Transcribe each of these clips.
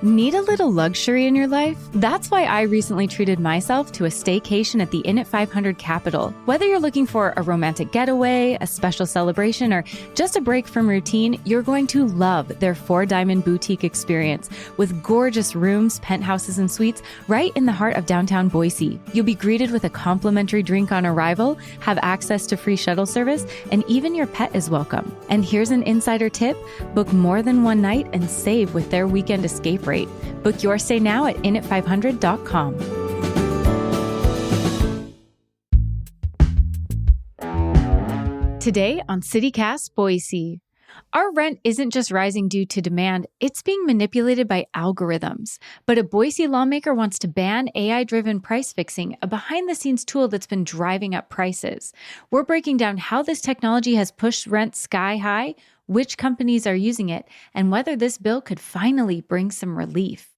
Need a little luxury in your life? That's why I recently treated myself to a staycation at the Inn at 500 Capital. Whether you're looking for a romantic getaway, a special celebration, or just a break from routine, you're going to love their Four Diamond Boutique experience with gorgeous rooms, penthouses, and suites right in the heart of downtown Boise. You'll be greeted with a complimentary drink on arrival, have access to free shuttle service, and even your pet is welcome. And here's an insider tip: book more than one night and save with their weekend escape rate. Book your stay now at inat500.com. Today on CityCast Boise. Our rent isn't just rising due to demand, it's being manipulated by algorithms. But a Boise lawmaker wants to ban AI-driven price fixing, a behind-the-scenes tool that's been driving up prices. We're breaking down how this technology has pushed rent sky high, which companies are using it, and whether this bill could finally bring some relief.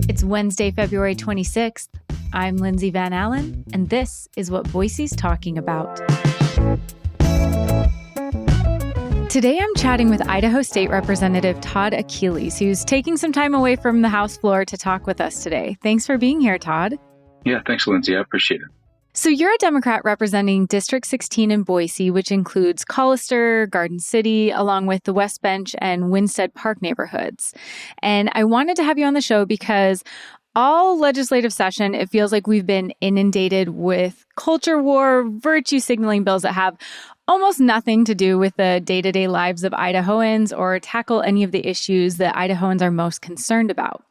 It's Wednesday, February 26th. I'm Lindsay Van Allen, and this is what Boise's talking about. Today, I'm chatting with Idaho State Representative Todd Achilles, who's taking some time away from the House floor to talk with us today. Thanks for being here, Todd. Yeah, thanks, Lindsay. I appreciate it. So you're a Democrat representing District 16 in Boise, which includes Collister, Garden City, along with the West Bench and Winstead Park neighborhoods. And I wanted to have you on the show because all legislative session, it feels like we've been inundated with culture war, virtue signaling bills that have almost nothing to do with the day-to-day lives of Idahoans or tackle any of the issues that Idahoans are most concerned about.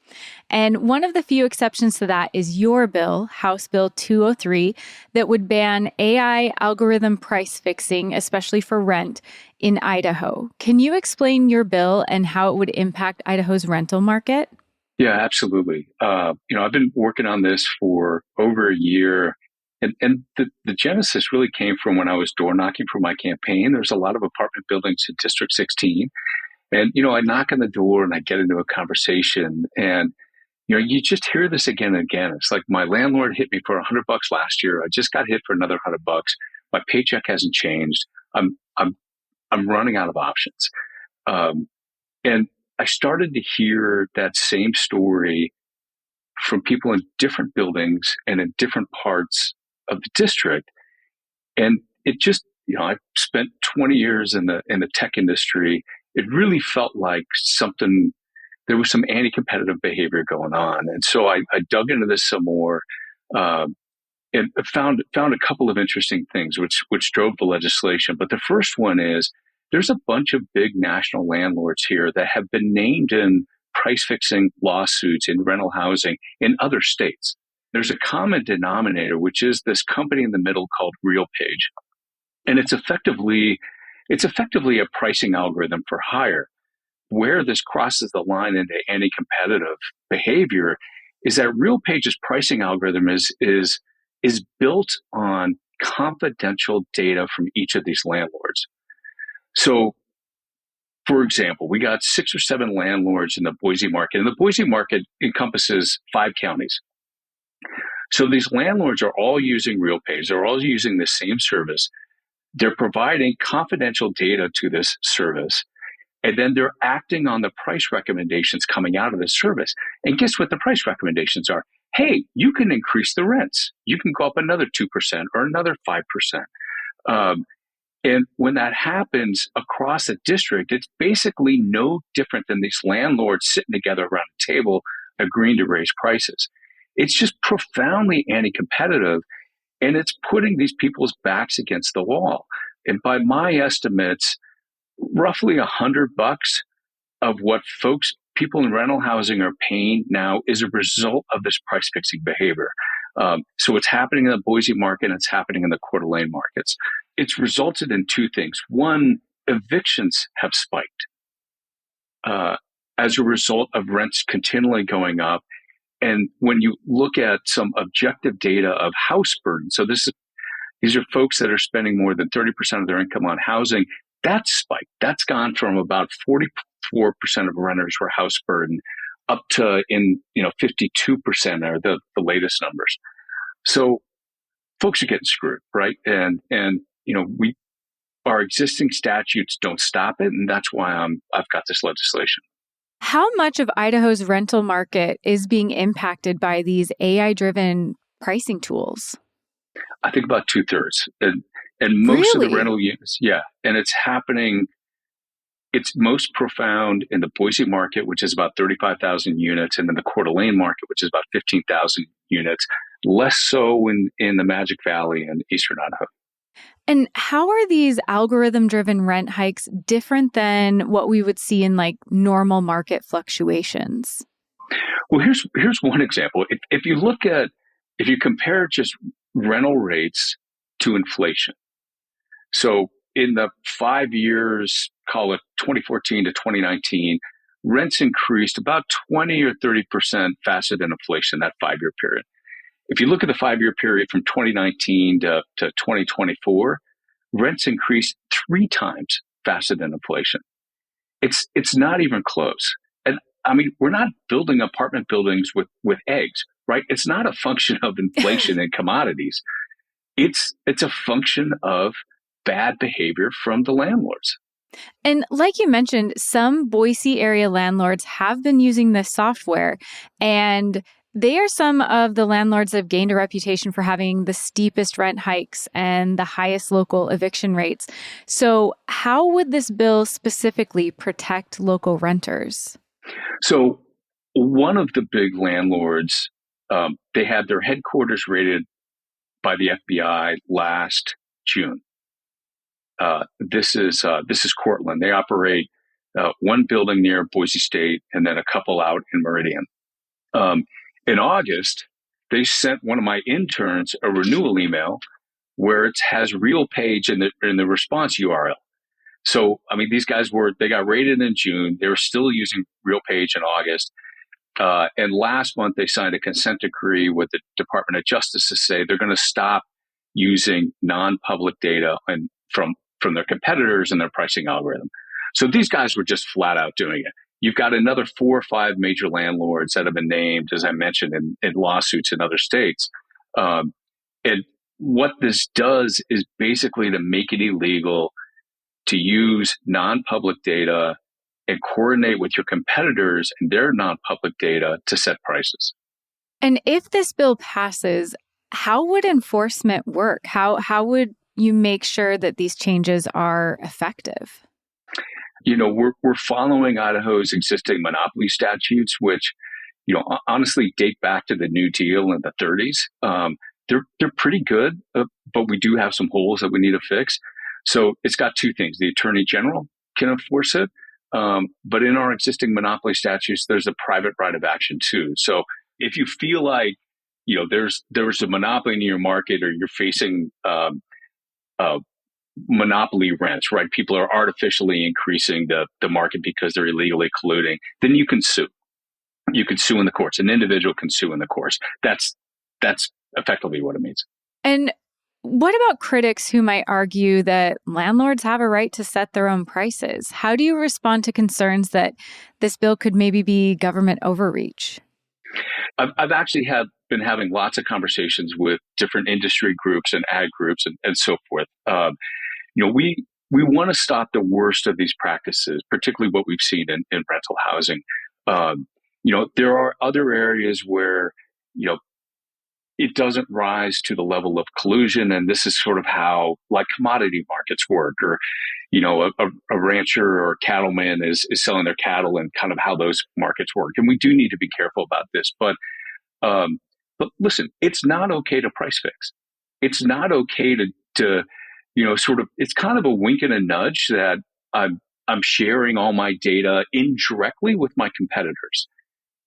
And one of the few exceptions to that is your bill, House Bill 203, that would ban AI algorithm price fixing, especially for rent, in Idaho. Can you explain your bill and how it would impact Idaho's rental market? Yeah, absolutely. I've been working on this for over a year. And the genesis really came from when I was door knocking for my campaign. There's a lot of apartment buildings in District 16. And, I knock on the door and I get into a conversation and, you just hear this again and again. It's like, my landlord hit me for $100 last year. I just got hit for another $100. My paycheck hasn't changed. I'm running out of options. And I started to hear that same story from people in different buildings and in different parts of the district. And it just, I spent 20 years in the tech industry. It really felt like there was some anti-competitive behavior going on. And so I dug into this some more, and found a couple of interesting things which drove the legislation. But the first one is there's a bunch of big national landlords here that have been named in price fixing lawsuits in rental housing in other states. There's a common denominator, which is this company in the middle called RealPage. And it's effectively a pricing algorithm for hire. Where this crosses the line into anti-competitive behavior is that RealPage's pricing algorithm is built on confidential data from each of these landlords. So, for example, we got 6 or 7 landlords in the Boise market, and the Boise market encompasses 5 counties. So these landlords are all using RealPage. They're all using the same service. They're providing confidential data to this service, and then they're acting on the price recommendations coming out of the service. And guess what the price recommendations are? Hey, you can increase the rents. You can go up another 2% or another 5%. And when that happens across a district, it's basically no different than these landlords sitting together around a table agreeing to raise prices. It's just profoundly anti-competitive, and it's putting these people's backs against the wall. And by my estimates, roughly $100 of what people in rental housing are paying now is a result of this price fixing behavior. So it's happening in the Boise market, and it's happening in the Coeur d'Alene markets. It's resulted in 2 things. One, evictions have spiked as a result of rents continually going up. And when you look at some objective data of house burden, so these are folks that are spending more than 30% of their income on housing, that's spiked. That's gone from about 44% of renters were house burden up to 52% are the latest numbers. So folks are getting screwed, right? And our existing statutes don't stop it, and that's why I've got this legislation. How much of Idaho's rental market is being impacted by these AI-driven pricing tools? I think about 2/3, and most of the Really? rental units, yeah, and it's happening. It's most profound in the Boise market, which is about 35,000 units, and in the Coeur d'Alene market, which is about 15,000 units. Less so in the Magic Valley and Eastern Idaho. And how are these algorithm-driven rent hikes different than what we would see in like normal market fluctuations? Well, here's one example. If you compare just rental rates to inflation, so in the 5 years, call it 2014 to 2019, rents increased about 20 or 30% faster than inflation that 5 year period. If you look at the 5 year period from 2019 to 2024, rents increased 3 times faster than inflation. It's not even close. And I mean, we're not building apartment buildings with eggs, right? It's not a function of inflation and commodities. It's a function of bad behavior from the landlords. And like you mentioned, some Boise area landlords have been using this software, and they are some of the landlords that have gained a reputation for having the steepest rent hikes and the highest local eviction rates. So, how would this bill specifically protect local renters? So one of the big landlords, they had their headquarters raided by the FBI last June. This is Cortland. They operate one building near Boise State and then a couple out in Meridian. In August, they sent one of my interns a renewal email where it has RealPage in the response URL. So, I mean, these guys they got raided in June. They were still using RealPage in August. And last month, they signed a consent decree with the Department of Justice to say they're going to stop using non-public data from their competitors and their pricing algorithm. So these guys were just flat out doing it. You've got another 4 or 5 major landlords that have been named, as I mentioned, in lawsuits in other states. And what this does is basically to make it illegal to use non-public data and coordinate with your competitors and their non-public data to set prices. And if this bill passes, how would enforcement work? How would you make sure that these changes are effective? You know, we're following Idaho's existing monopoly statutes, which, you know, honestly date back to the New Deal in the 30s. They're pretty good, but we do have some holes that we need to fix. So it's got two things: the Attorney General can enforce it, but in our existing monopoly statutes, there's a private right of action too. So if you feel like, you know, there's a monopoly in your market, or you're facing monopoly rents, right? People are artificially increasing the market because they're illegally colluding, then you can sue. You can sue in the courts. An individual can sue in the courts. That's effectively what it means. And what about critics who might argue that landlords have a right to set their own prices? How do you respond to concerns that this bill could maybe be government overreach? I've actually been having lots of conversations with different industry groups and ag groups and so forth. You know, we want to stop the worst of these practices, particularly what we've seen in rental housing. You know, there are other areas where, you know, it doesn't rise to the level of collusion. And this is sort of how, like, commodity markets work, or, you know, a rancher or cattleman is selling their cattle, and kind of how those markets work. And we do need to be careful about this. But listen, it's not okay to price fix. It's not okay to you know, sort of, it's kind of a wink and a nudge that I'm sharing all my data indirectly with my competitors.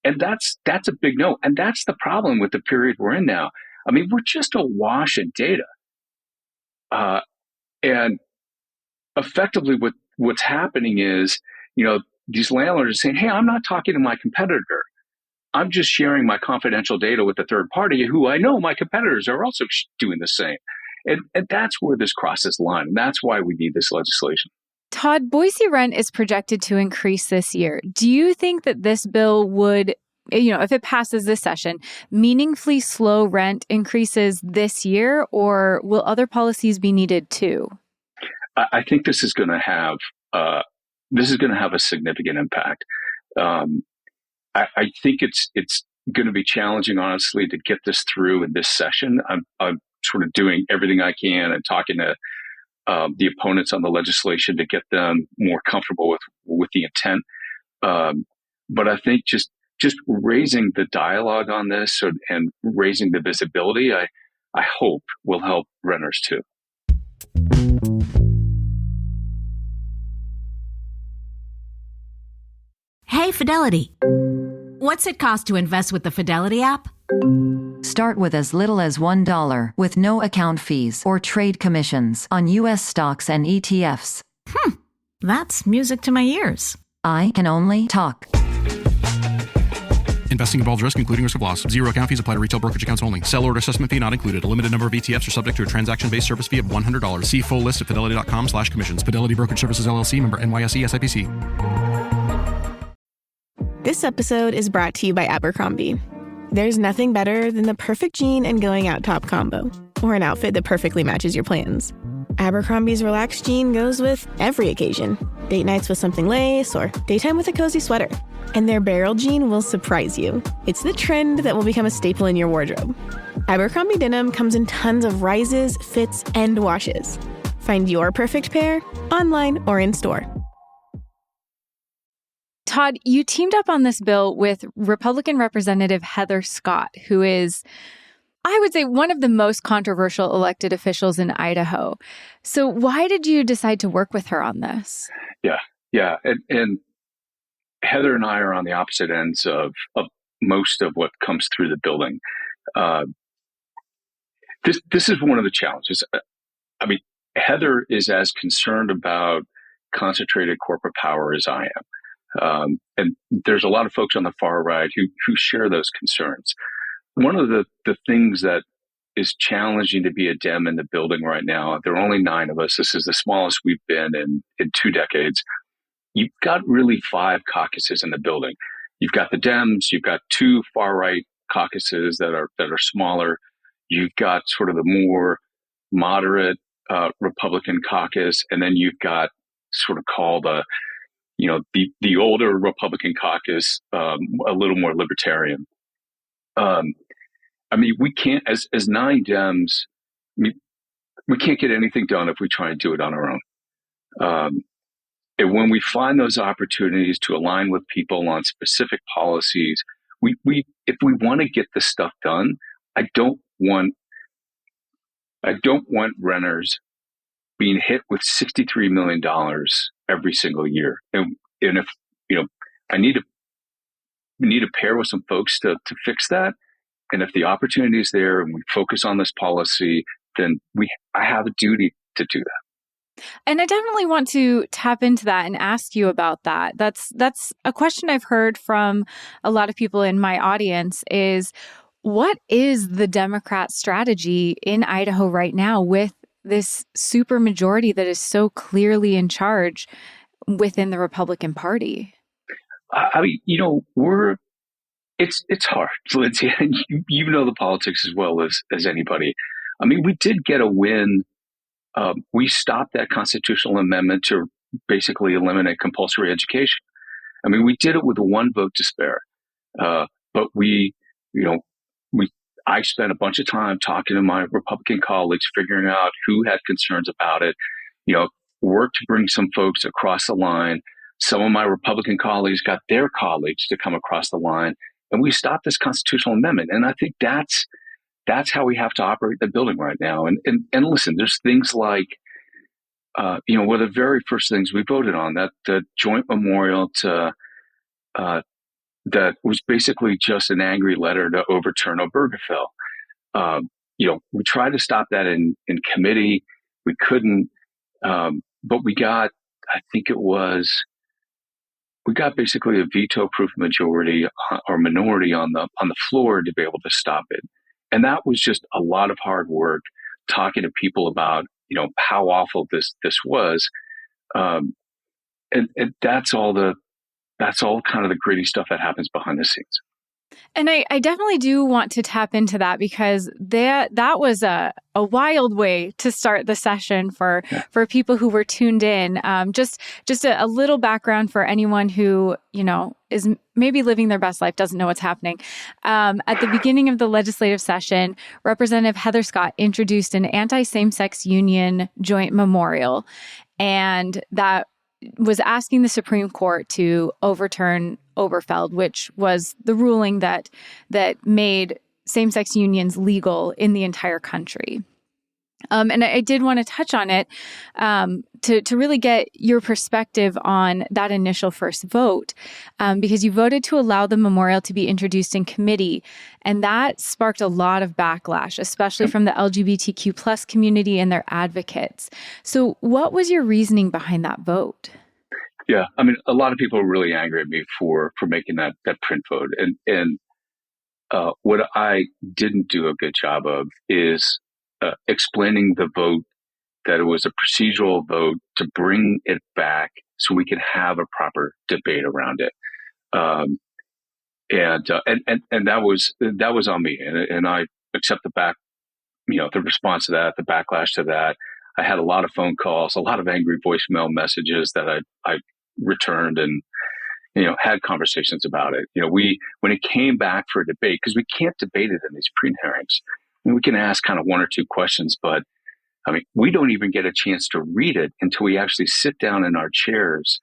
And that's a big no. And that's the problem with the period we're in now. I mean, we're just awash in data. And effectively what's happening is, you know, these landlords are saying, hey, I'm not talking to my competitor. I'm just sharing my confidential data with a third party who I know my competitors are also doing the same. And that's where this crosses the line. And that's why we need this legislation. Todd, Boise rent is projected to increase this year. Do you think that this bill would, you know, if it passes this session, meaningfully slow rent increases this year, or will other policies be needed too? I think this is going to have a significant impact. Um, I think it's going to be challenging, honestly, to get this through in this session. I'm sort of doing everything I can and talking to the opponents on the legislation to get them more comfortable with the intent. But I think just raising the dialogue on this and raising the visibility, I hope will help renters too. Hey, Fidelity. What's it cost to invest with the Fidelity app? Start with as little as $1 with no account fees or trade commissions on U.S. stocks and ETFs. That's music to my ears. I can only talk. Investing involves risk, including risk of loss. Zero account fees apply to retail brokerage accounts only. Sell order assessment fee not included. A limited number of ETFs are subject to a transaction-based service fee of $100. See full list at fidelity.com/commissions. Fidelity Brokerage Services, LLC, member NYSE, SIPC. This episode is brought to you by Abercrombie. There's nothing better than the perfect jean and going out top combo, or an outfit that perfectly matches your plans. Abercrombie's relaxed jean goes with every occasion. Date nights with something lace, or daytime with a cozy sweater. And their barrel jean will surprise you. It's the trend that will become a staple in your wardrobe. Abercrombie denim comes in tons of rises, fits, and washes. Find your perfect pair online or in store. Todd, you teamed up on this bill with Republican Representative Heather Scott, who is, I would say, one of the most controversial elected officials in Idaho. So why did you decide to work with her on this? Yeah. And Heather and I are on the opposite ends of most of what comes through the building. This is one of the challenges. I mean, Heather is as concerned about concentrated corporate power as I am. And there's a lot of folks on the far right who share those concerns. One of the things that is challenging to be a Dem in the building right now, there are only 9 of us. This is the smallest we've been in 2 decades. You've got really 5 caucuses in the building. You've got the Dems, you've got 2 far right caucuses that are smaller. You've got sort of the more moderate Republican caucus, and then you've got sort of called the older Republican caucus, a little more libertarian. I mean, we can't, as 9 Dems, we can't get anything done if we try and do it on our own. And when we find those opportunities to align with people on specific policies, if we want to get this stuff done, I don't want renters being hit with $63 million every single year. And if I need to pair with some folks to fix that. And if the opportunity is there and we focus on this policy, then I have a duty to do that. And I definitely want to tap into that and ask you about that. That's a question I've heard from a lot of people in my audience is, what is the Democrat strategy in Idaho right now with this supermajority that is so clearly in charge within the Republican Party? I mean, it's hard, Lindsay, and you know the politics as well as anybody. I mean, we did get a win. We stopped that constitutional amendment to basically eliminate compulsory education. I mean, we did it with 1 vote to spare. But I spent a bunch of time talking to my Republican colleagues, figuring out who had concerns about it, worked to bring some folks across the line. Some of my Republican colleagues got their colleagues to come across the line, and we stopped this constitutional amendment. And I think that's how we have to operate the building right now. And listen, there's things like, one of the very first things we voted on, that the joint memorial to that was basically just an angry letter to overturn Obergefell. We tried to stop that in committee. We couldn't, but we got basically a veto-proof majority or minority on the floor to be able to stop it. And that was just a lot of hard work, talking to people about, how awful this was. And that's all kind of the gritty stuff that happens behind the scenes. And I definitely do want to tap into that because that was a wild way to start the session for people who were tuned in. Just a little background for anyone who, is maybe living their best life, doesn't know what's happening. At the beginning of the legislative session, Representative Heather Scott introduced an anti-same-sex union joint memorial, and that was asking the Supreme Court to overturn Oberfeld, which was the ruling that made same-sex unions legal in the entire country. And I did want to touch on it to really get your perspective on that initial first vote, because you voted to allow the memorial to be introduced in committee, and that sparked a lot of backlash, especially from the LGBTQ plus community and their advocates. So what was your reasoning behind that vote? Yeah, I mean, a lot of people are really angry at me for making that print vote, and what I didn't do a good job of is explaining the vote, that it was a procedural vote to bring it back so we could have a proper debate around it, and that was on me, and I accept the response to that, the backlash to that. I had a lot of phone calls, a lot of angry voicemail messages that I returned, and had conversations about it. When it came back for a debate, because we can't debate it in these pre-hearings. I mean, we can ask kind of one or two questions, but I mean, we don't even get a chance to read it until we actually sit down in our chairs.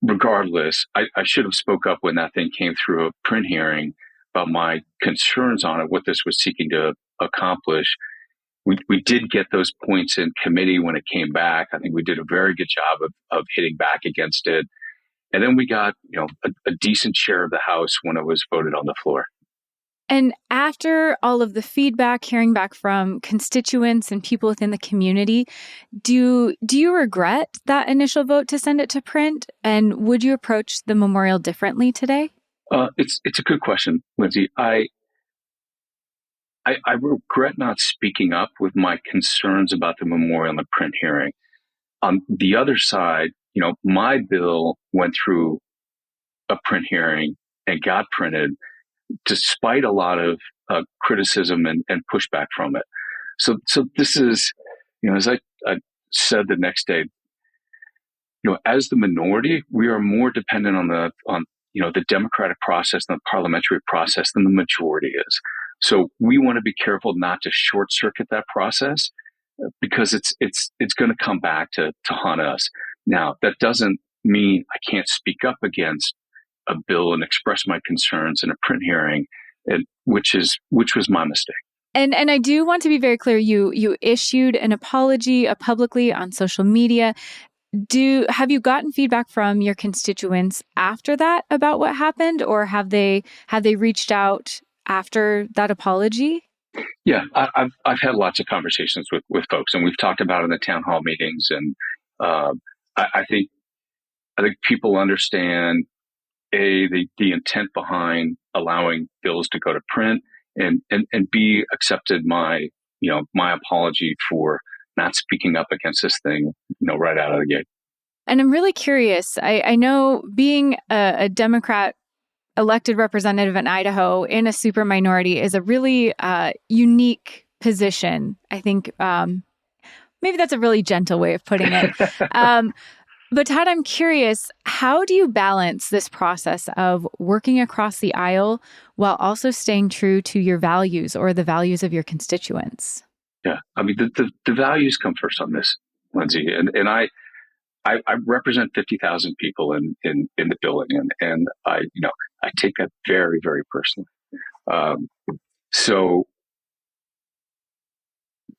Regardless, I should have spoke up when that thing came through a print hearing about my concerns on it, what this was seeking to accomplish. We did get those points in committee when it came back. I think we did a very good job of hitting back against it. And then we got, a decent share of the House when it was voted on the floor. And after all of the feedback, hearing back from constituents and people within the community, do you regret that initial vote to send it to print? And would you approach the memorial differently today? It's a good question, Lindsay. I regret not speaking up with my concerns about the memorial in the print hearing. On the other side, my bill went through a print hearing and got printed despite a lot of criticism and pushback from it. So this is, as I said the next day, as the minority, we are more dependent on the democratic process and the parliamentary process than the majority is. So we want to be careful not to short circuit that process, because it's going to come back to haunt us. Now, that doesn't mean I can't speak up against a bill and express my concerns in a print hearing, which was my mistake. And I do want to be very clear. You issued an apology publicly on social media. Have you gotten feedback from your constituents after that about what happened, or have they reached out after that apology? Yeah, I've had lots of conversations with folks, and we've talked about it in the town hall meetings, and I think people understand the intent behind allowing bills to go to print, and B, accepted my apology for not speaking up against this thing right out of the gate. And I'm really curious. I know being a Democrat elected representative in Idaho in a super minority is a really unique position. I think maybe that's a really gentle way of putting it. But Todd, I'm curious, how do you balance this process of working across the aisle while also staying true to your values or the values of your constituents? Yeah, I mean, the values come first on this, Lindsay, and I represent 50,000 people in the building, and I take that very, very personally. So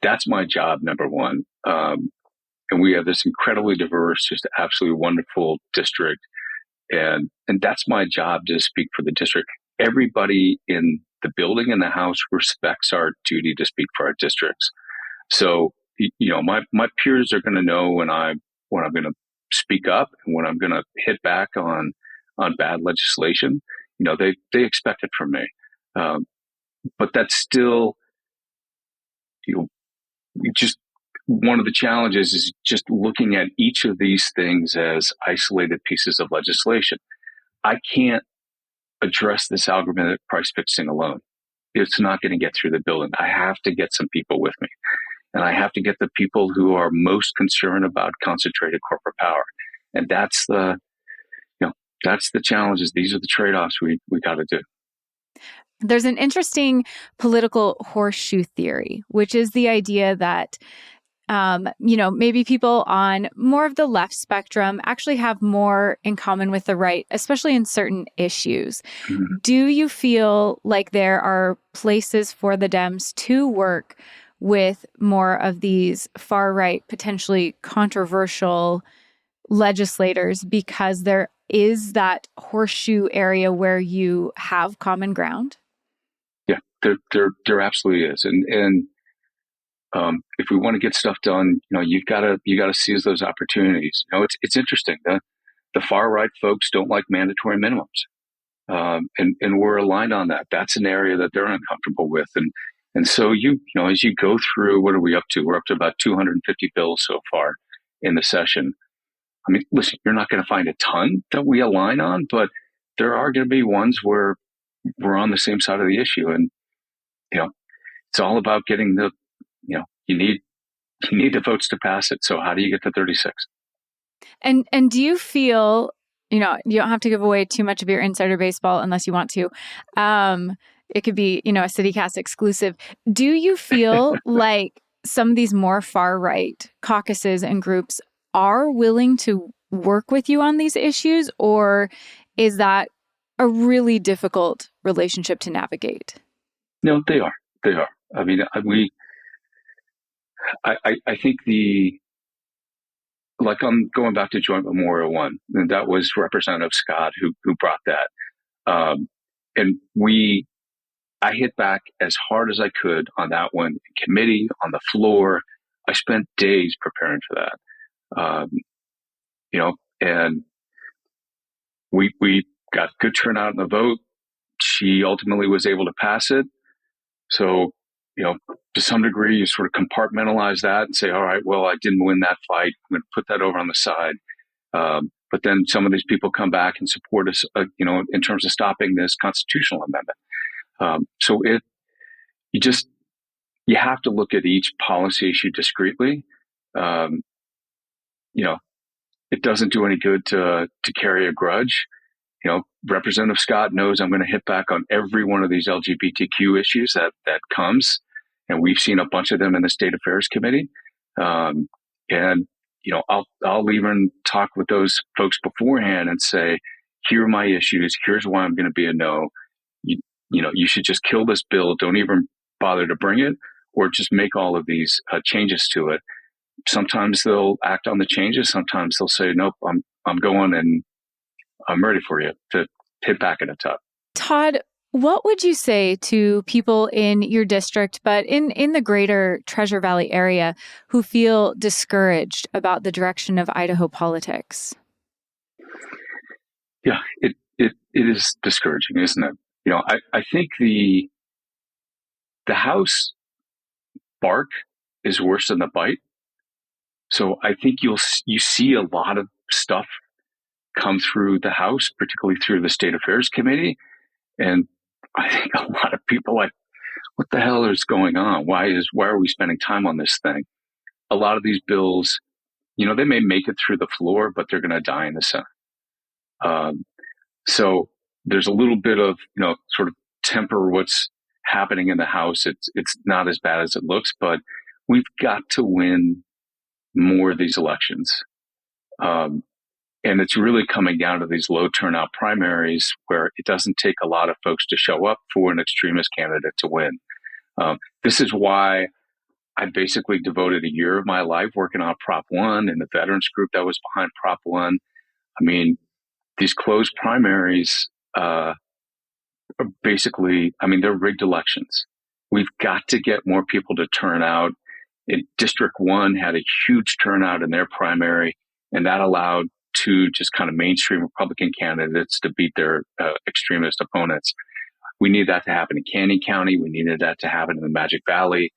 that's my job, number one. And we have this incredibly diverse, just absolutely wonderful district, and that's my job, to speak for the district. Everybody in the building and the House respects our duty to speak for our districts. So my peers are going to know when I'm going to speak up and when I'm going to hit back on bad legislation. They expect it from me, but that's still just one of the challenges is just looking at each of these things as isolated pieces of legislation. I can't address this algorithmic price fixing alone. It's not going to get through the building. I have to get some people with me. And I have to get the people who are most concerned about concentrated corporate power. And that's that's the challenges. These are the trade-offs we got to do. There's an interesting political horseshoe theory, which is the idea that maybe people on more of the left spectrum actually have more in common with the right, especially in certain issues. Mm-hmm. Do you feel like there are places for the Dems to work with more of these far right, potentially controversial legislators because there is that horseshoe area where you have common ground? Yeah, there absolutely is. And if we want to get stuff done, you got to seize those opportunities. It's interesting. The far right folks don't like mandatory minimums, and we're aligned on that. That's an area that they're uncomfortable with, and so as you go through, what are we up to? We're up to about 250 bills so far in the session. I mean, listen, you're not going to find a ton that we align on, but there are going to be ones where we're on the same side of the issue, and it's all about getting the you need the votes to pass it. So how do you get to 36? And do you feel, you don't have to give away too much of your insider baseball unless you want to. It could be, a CityCast exclusive. Do you feel like some of these more far right caucuses and groups are willing to work with you on these issues, or is that a really difficult relationship to navigate? No, they are. They are. I mean, I think I'm going back to Joint Memorial One, and that was Representative Scott who brought that. And I hit back as hard as I could on that one in committee, on the floor. I spent days preparing for that. And we got good turnout in the vote. She ultimately was able to pass it. So, to some degree, you sort of compartmentalize that and say, all right, well, I didn't win that fight. I'm going to put that over on the side. But then some of these people come back and support us, in terms of stopping this constitutional amendment. So you have to look at each policy issue discreetly. It doesn't do any good to carry a grudge. Representative Scott knows I'm going to hit back on every one of these LGBTQ issues that comes. And we've seen a bunch of them in the State Affairs Committee. And I'll even talk with those folks beforehand and say, here are my issues. Here's why I'm going to be a no. You should just kill this bill. Don't even bother to bring it, or just make all of these changes to it. Sometimes they'll act on the changes. Sometimes they'll say, nope, I'm going, and I'm ready for you to hit back at a top. Todd, what would you say to people in your district, but in the greater Treasure Valley area, who feel discouraged about the direction of Idaho politics? Yeah, it is discouraging, isn't it? I think the House bark is worse than the bite. So I think you see a lot of stuff come through the House, particularly through the State Affairs Committee. And I think a lot of people are like, what the hell is going on? Why are we spending time on this thing? A lot of these bills, they may make it through the floor, but they're going to die in the Senate. So there's a little bit of, sort of temper what's happening in the House. It's not as bad as it looks, but we've got to win more of these elections. And it's really coming down to these low turnout primaries where it doesn't take a lot of folks to show up for an extremist candidate to win. This is why I basically devoted a year of my life working on Prop 1 and the veterans group that was behind Prop 1. I mean, these closed primaries are basically, they're rigged elections. We've got to get more people to turn out. District 1 had a huge turnout in their primary, and that allowed two just kind of mainstream Republican candidates to beat their extremist opponents. We need that to happen in Canyon County. We needed that to happen in the Magic Valley.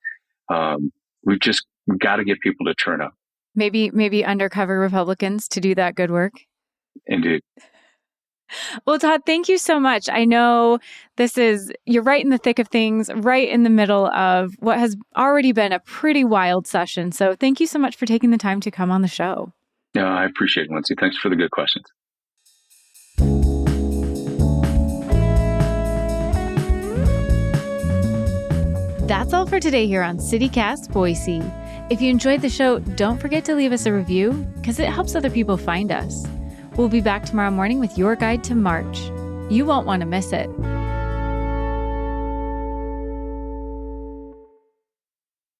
We've got to get people to turn up. Maybe undercover Republicans to do that good work. Indeed. Well, Todd, thank you so much. I know you're right in the thick of things, right in the middle of what has already been a pretty wild session. So thank you so much for taking the time to come on the show. Yeah, I appreciate it, Lindsay. Thanks for the good questions. That's all for today here on CityCast Boise. If you enjoyed the show, don't forget to leave us a review because it helps other people find us. We'll be back tomorrow morning with your guide to March. You won't want to miss it.